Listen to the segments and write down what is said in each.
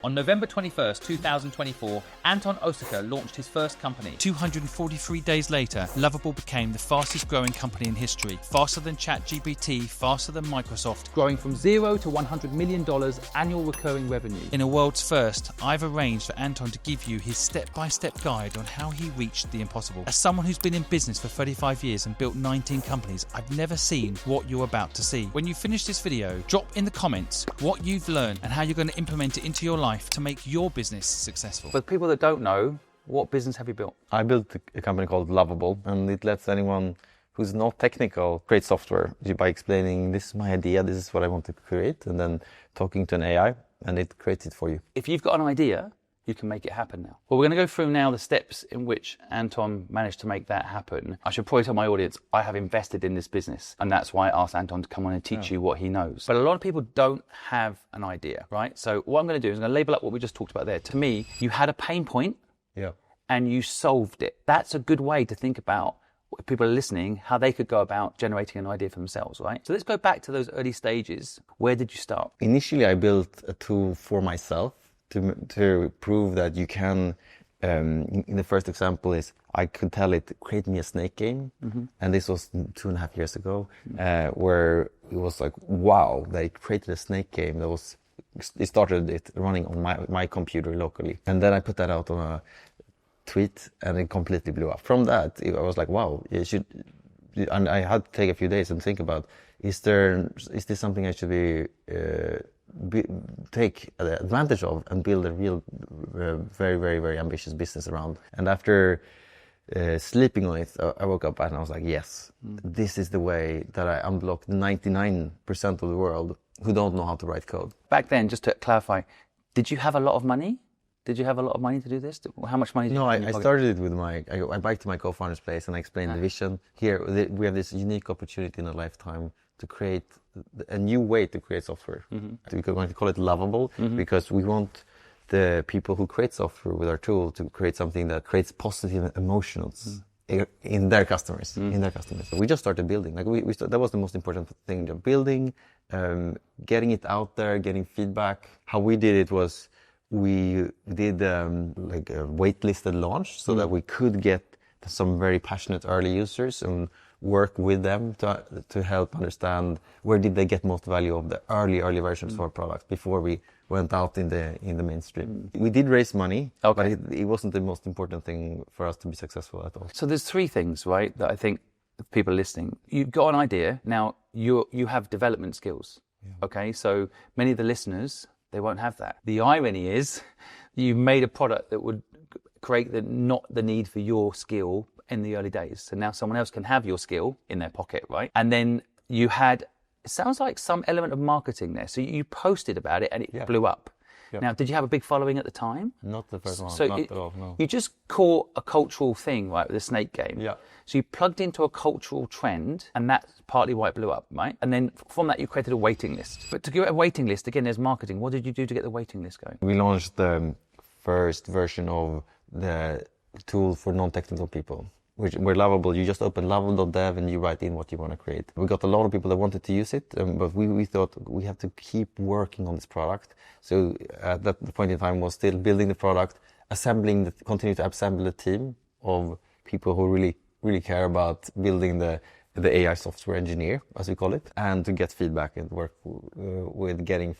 On November 21st, 2024, Anton launched his first company. 243 days later, Lovable became the fastest growing company in history. Faster than ChatGPT, faster than Microsoft. Growing from $0 to $100 million annual recurring revenue. In a world's first, I've arranged for Anton to give you his step-by-step guide on how he reached the impossible. As someone who's been in business for 35 years and built 19 companies, I've never seen what you're about to see. When you finish this video, drop in the comments what you've learned and how you're going to implement it into your life to make your business successful. For people that don't know, what business have you built? I built a company called Lovable, and it lets anyone who's not technical create software by explaining, this is my idea, this is what I want to create, and then talking to an AI, and it creates it for you. If you've got an idea, you can make it happen now. Well, we're going to go through now the steps in which Anton managed to make that happen. I should probably tell my audience, I have invested in this business, and that's why I asked Anton to come on and teach you what he knows. But a lot of people don't have an idea, right? So what I'm going to do is I'm going to label up what we just talked about there. To me, you had a pain point and you solved it. That's a good way to think about, if people are listening, how they could go about generating an idea for themselves, right? So let's go back to those early stages. Where did you start? Initially, I built a tool for myself to prove that you can, in the first example is, I could tell it, create me a snake game. And this was 2.5 years ago, where it was like, wow, they created a snake game it started it running on my computer locally. And then I put that out on a tweet and it completely blew up. From that, I was like, wow, and I had to take a few days and think about, is this something I should take advantage of and build a real, very, very, very ambitious business around. And after sleeping on it, I woke up and I was like, yes, this is the way that I unblock 99% of the world who don't know how to write code. Back then, just to clarify, did you have a lot of money? Did you have a lot of money to do this? How much money did you have? No, I started it with I biked to my co-founder's place and I explained the vision. Here, we have this unique opportunity in a lifetime to create a new way to create software. We're going to call it Lovable because we want the people who create software with our tool to create something that creates positive emotions in their customers. So we just started building. That was the most important thing: building, getting it out there, getting feedback. How we did it was we did like a waitlisted launch so that we could get some very passionate early users and work with them to help understand where did they get most value of the early versions of our product before we went out in the mainstream. We did raise money, but it wasn't the most important thing for us to be successful at all. So there's three things, right, that I think people listening, you've got an idea. Now you have development skills. Okay, so many of the listeners, they won't have that. The irony is you made a product that would create not the need for your skill in the early days. So now someone else can have your skill in their pocket, right? And then you had, it sounds like some element of marketing there. So you posted about it and it blew up. Now, did you have a big following at the time? Not the first one, so not at all, no. You just caught a cultural thing, right, with the snake game. Yeah. So you plugged into a cultural trend and that's partly why it blew up, right? And then from that you created a waiting list. But to get a waiting list, again, there's marketing. What did you do to get the waiting list going? We launched the first version of the tool for non-technical people, which were Lovable. You just open lovable.dev and you write in what you want to create. We got a lot of people that wanted to use it, but we thought we have to keep working on this product. So at that point in time was still building the product, continue to assemble a team of people who really care about building the AI software engineer, as we call it, and to get feedback and work with getting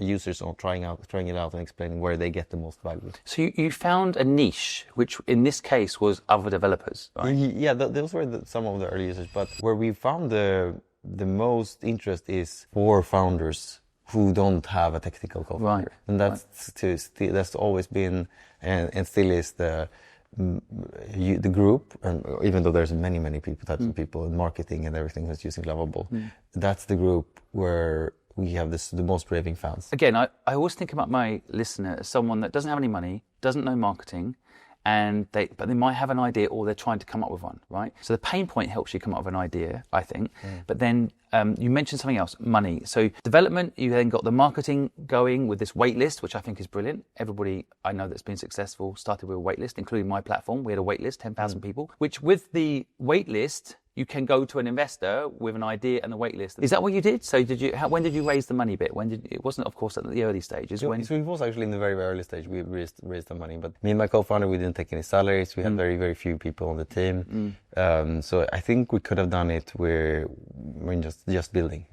users on trying it out and explaining where they get the most value. So you found a niche, which in this case was other developers, right? Yeah, those were some of the early users, but where we found the most interest is for founders who don't have a technical co-founder. Right. And that's always been and still is the group, and even though there's many types of people in marketing and everything that's using Lovable, that's the group where we have the most raving fans. Again, I always think about my listener as someone that doesn't have any money, doesn't know marketing, but they might have an idea or they're trying to come up with one, right? So the pain point helps you come up with an idea, I think. But then you mentioned something else, money. So development, you then got the marketing going with this waitlist, which I think is brilliant. Everybody I know that's been successful started with a waitlist, including my platform. We had a waitlist, 10,000 people, which with the waitlist, you can go to an investor with an idea and a wait list. Is that what you did? So when did you raise the money bit? It wasn't, of course, at the early stages. So it was actually in the very, very early stage. We raised the money, but me and my co-founder, we didn't take any salaries. We had very, very few people on the team. So I think we could have done it just building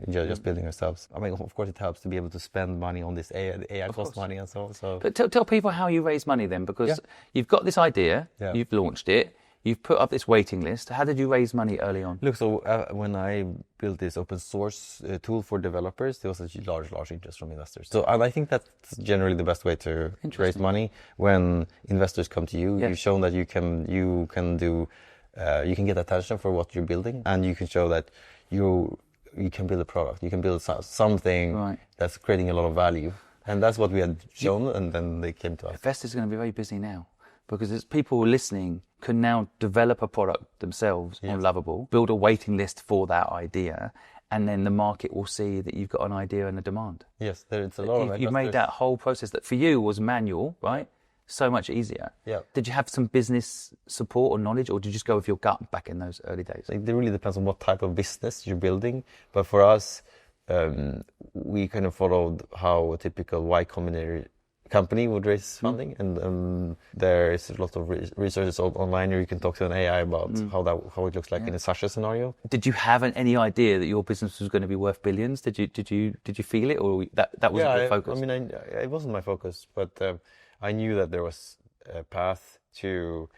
ourselves. I mean, of course, it helps to be able to spend money on this AI cost money and so on. So. But tell people how you raise money then, because you've got this idea, you've launched it. You've put up this waiting list. How did you raise money early on? Look, so when I built this open source tool for developers, there was a large interest from investors. So and I think that's generally the best way to raise money. When investors come to you, you've shown that you can get attention for what you're building, and you can show that you can build a product. You can build something that's creating a lot of value. And that's what we had shown, and then they came to us. Investors are going to be very busy now, because as people listening can now develop a product themselves on Lovable, build a waiting list for that idea, and then the market will see that you've got an idea and a demand. Yes, it's a lot of. You made that whole process that for you was manual, right? So much easier. Yeah. Did you have some business support or knowledge, or did you just go with your gut back in those early days? It really depends on what type of business you're building. But for us, we kind of followed how a typical Y Combinator company would raise funding, and there is a lot of research online where you can talk to an AI about how it looks like in such a scenario. Did you have any idea that your business was going to be worth billions? Did you feel it, or that wasn't your focus? I mean, it wasn't my focus, but I knew that there was a path to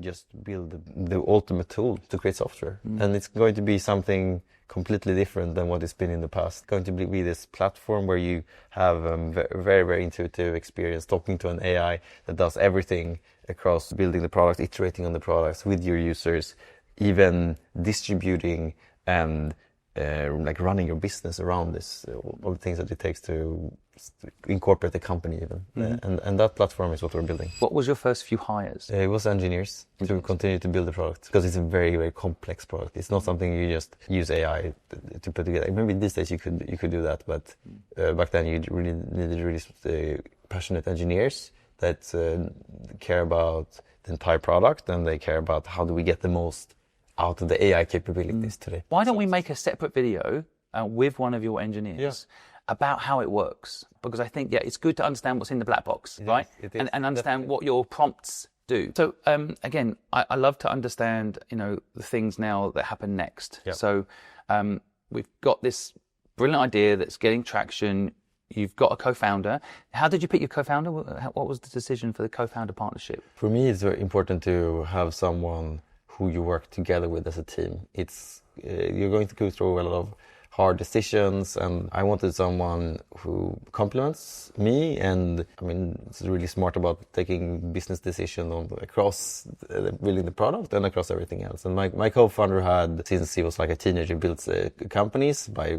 just build the ultimate tool to create software, and it's going to be something completely different than what it's been in the past. It's going to be this platform where you have a very, very intuitive experience talking to an AI that does everything across building the product, iterating on the products with your users, even distributing and like running your business around this, all the things that it takes to incorporate the company even. And that platform is what we're building. What was your first few hires? It was engineers to continue to build the product, because it's a very, very complex product. It's not something you just use AI to put together. Maybe these days you could do that, but back then you really needed passionate engineers that care about the entire product, and they care about how do we get the most out of the AI capabilities today. Why don't we make a separate video with one of your engineers about how it works? Because I think, it's good to understand what's in the black box, right? And understand what your prompts do. So again, I love to understand, the things now that happen next. Yep. So we've got this brilliant idea that's getting traction. You've got a co-founder. How did you pick your co-founder? What was the decision for the co-founder partnership? For me, it's very important to have someone who you work together with as a team. It's you're going to go through a lot of hard decisions, and I wanted someone who complements me, and it's really smart about taking business decisions across building the product and across everything else. And my co-founder had, since he was like a teenager, built companies by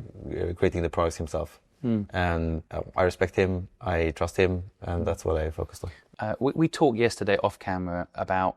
creating the products himself. And I respect him, I trust him, and that's what I focused on. We talked yesterday off camera about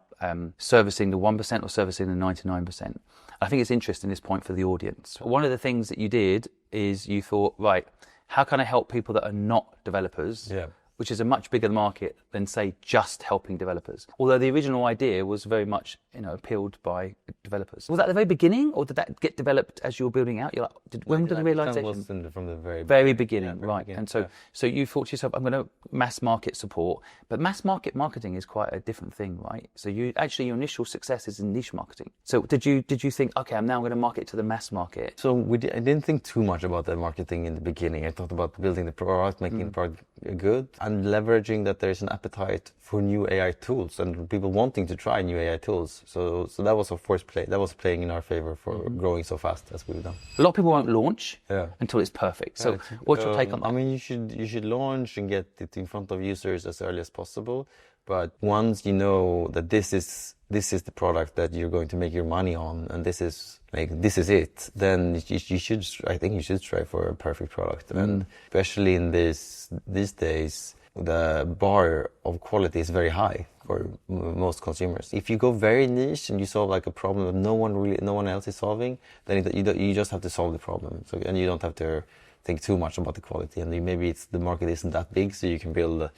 servicing the 1% or servicing the 99%. I think it's interesting, this point for the audience. One of the things that you did is you thought, right, how can I help people that are not developers? Yeah. Which is a much bigger market than, say, just helping developers. Although the original idea was very much, appealed by developers. Was that the very beginning, or did that get developed as you were building out? You're like, when did the realization? Was from the very beginning, right? Beginning. And so you thought to yourself, I'm going to mass market support, but mass market marketing is quite a different thing, right? So your initial success is in niche marketing. So did you think, okay, I'm now going to market to the mass market? So I didn't think too much about the marketing in the beginning. I thought about building the product, making the product good, and leveraging that there's an appetite for new AI tools and people wanting to try new AI tools. So that was, of course, playing in our favor for growing so fast as we've done. A lot of people won't launch until it's perfect. So what's your take on that? You should launch and get it in front of users as early as possible. But once you know that this is the product that you're going to make your money on, and this is it, then I think you should try for a perfect product. And especially in these days, the bar of quality is very high for most consumers. If you go very niche and you solve like a problem that no one else is solving, then you just have to solve the problem. And you don't have to think too much about the quality. And maybe the market isn't that big, so you can build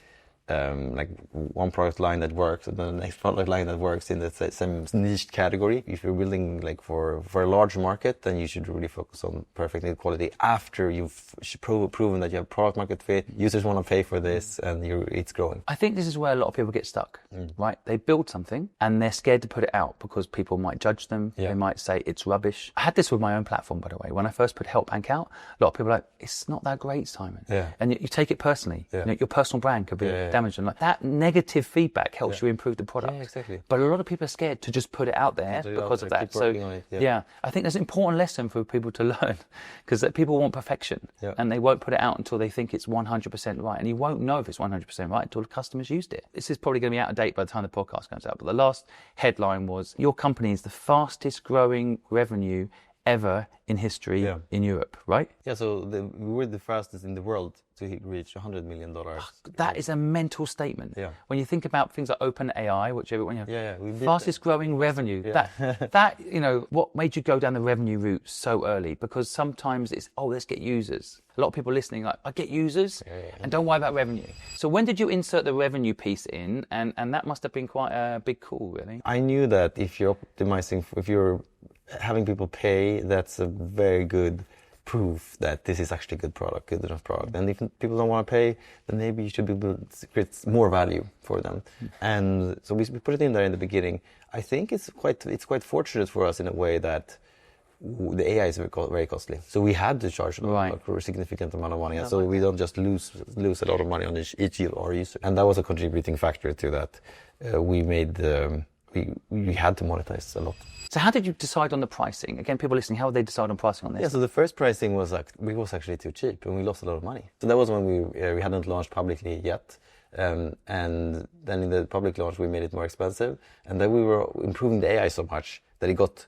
like one product line that works and then the next product line that works in the same niche category. If you're building like for a large market, then you should really focus on perfect lead quality after you've proven that you have product market fit, users want to pay for this, and it's growing. I think this is where a lot of people get stuck, right? They build something and they're scared to put it out because people might judge them. Yeah. They might say it's rubbish. I had this with my own platform, by the way. When I first put Help Bank out, a lot of people are like, it's not that great, Simon. Yeah. And you take it personally. Yeah. You know, your personal brand could be damaged. And like that negative feedback helps you improve the product. Yeah, exactly. But a lot of people are scared to just put it out there because of that. So yeah, I think there's an important lesson for people to learn, because people want perfection and they won't put it out until they think it's 100% right. And you won't know if it's 100% right until the customers used it. This is probably going to be out of date by the time the podcast comes out. But the last headline was, your company is the fastest growing revenue ever in history in Europe, right? Yeah, so we were the fastest in the world to reach $100 million. That is a mental statement. Yeah. When you think about things like OpenAI, which everyone, we beat fastest growing revenue. Yeah. That, you know, what made you go down the revenue route so early? Because sometimes it's, let's get users. A lot of people listening like, I get users and don't worry about revenue. So when did you insert the revenue piece in? And that must have been quite a big call, really. I knew that if you're optimizing, if you're having people pay, that's a very good proof that this is actually a good enough product. And if people don't want to pay, then maybe you should be able to create more value for them. And so we put it in there in the beginning. I think it's quite fortunate for us in a way that the AI is very costly. So we had to charge a significant amount of money. And so we don't just lose a lot of money on each of our user. And that was a contributing factor to that. We had to monetize a lot. So how did you decide on the pricing? Again, people listening, how would they decide on pricing on this? Yeah, so the first pricing was actually too cheap, and we lost a lot of money. So that was when we hadn't launched publicly yet. And then in the public launch, we made it more expensive. And then we were improving the AI so much that it got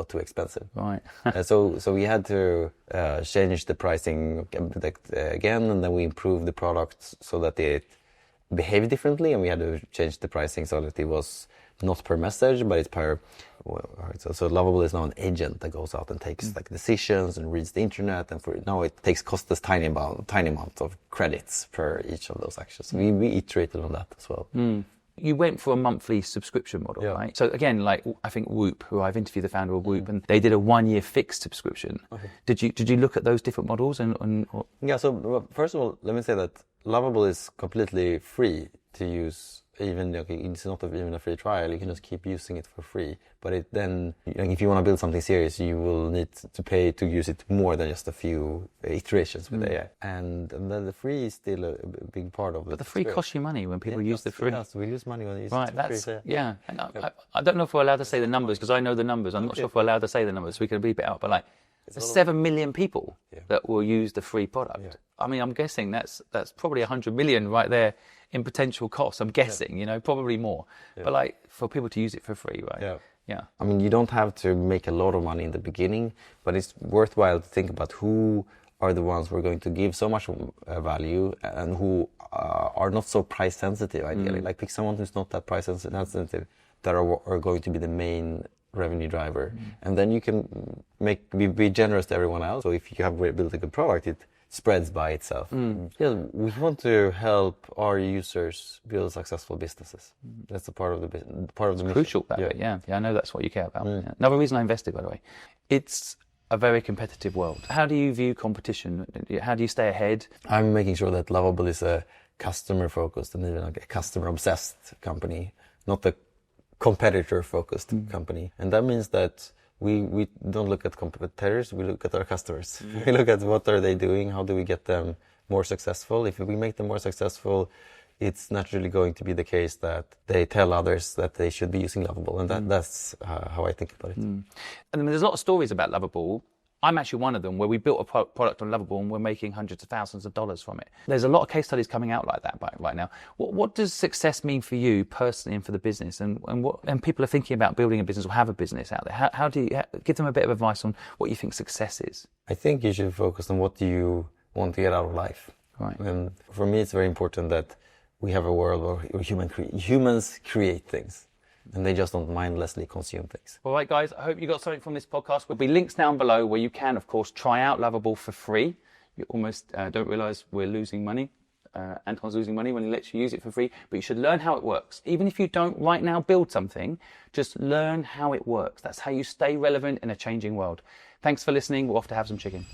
too expensive. Right. So we had to change the pricing again, and then we improved the product so that it behaved differently, and we had to change the pricing so that it was not per message, but it's per. So Lovable is now an agent that goes out and takes like decisions and reads the internet, and now it costs us tiny amount of credits per each of those actions. We iterated on that as well. You went for a monthly subscription model, right? So again, like I think Whoop, who I've interviewed the founder of Whoop, and they did a 1-year fixed subscription. Okay. Did you look at those different models or? Yeah. So first of all, let me say that Lovable is completely free to use. Even it's not even a free trial, you can just keep using it for free. But then, if you want to build something serious, you will need to pay to use it more than just a few iterations with AI. And then the free is still a big part of it. But the free costs you money when people use the free. Yes, we lose money when they use it for free. And I don't know if we're allowed to say the numbers, because I know the numbers. I'm not sure if we're allowed to say the numbers, so we can beep it out. But like, there's 7 million people that will use the free product. Yeah. I mean, I'm guessing that's probably 100 million right there in potential costs. I'm guessing, probably more. Yeah. But like, for people to use it for free, right? Yeah. I mean, you don't have to make a lot of money in the beginning, but it's worthwhile to think about who are the ones who are going to give so much value and who are not so price sensitive, ideally. Like, pick someone who's not that price sensitive, that are going to be the main revenue driver. And then you can be generous to everyone else. So if you have built a good product, it spreads by itself. Yeah, we want to help our users build successful businesses. That's a part of the mission. Crucial, that bit, yeah. I know that's what you care about. Yeah. Another reason I invested, by the way, it's a very competitive world. How do you view competition? How do you stay ahead? I'm making sure that Lovable is a customer-focused and even like a customer-obsessed company, not a competitor-focused company. And that means that we don't look at competitors, we look at our customers. We look at what are they doing, how do we get them more successful. If we make them more successful, it's naturally going to be the case that they tell others that they should be using Lovable. And that's how I think about it. And there's a lot of stories about Lovable. I'm actually one of them, where we built a product on Lovable and we're making hundreds of thousands of dollars from it. There's a lot of case studies coming out like that right now. What does success mean for you personally and for the business? And people are thinking about building a business or have a business out there. How do you give them a bit of advice on what you think success is? I think you should focus on what you want to get out of life. Right. And for me, it's very important that we have a world where humans create things. And they just don't mindlessly consume things. All right, guys, I hope you got something from this podcast. There'll be links down below where you can, of course, try out Lovable for free. You almost don't realize we're losing money Anton's losing money when he lets you use it for free, but you should learn how it works. Even if you don't right now build something, just learn how it works. That's how you stay relevant in a changing world. Thanks for listening. We're off to have some chicken.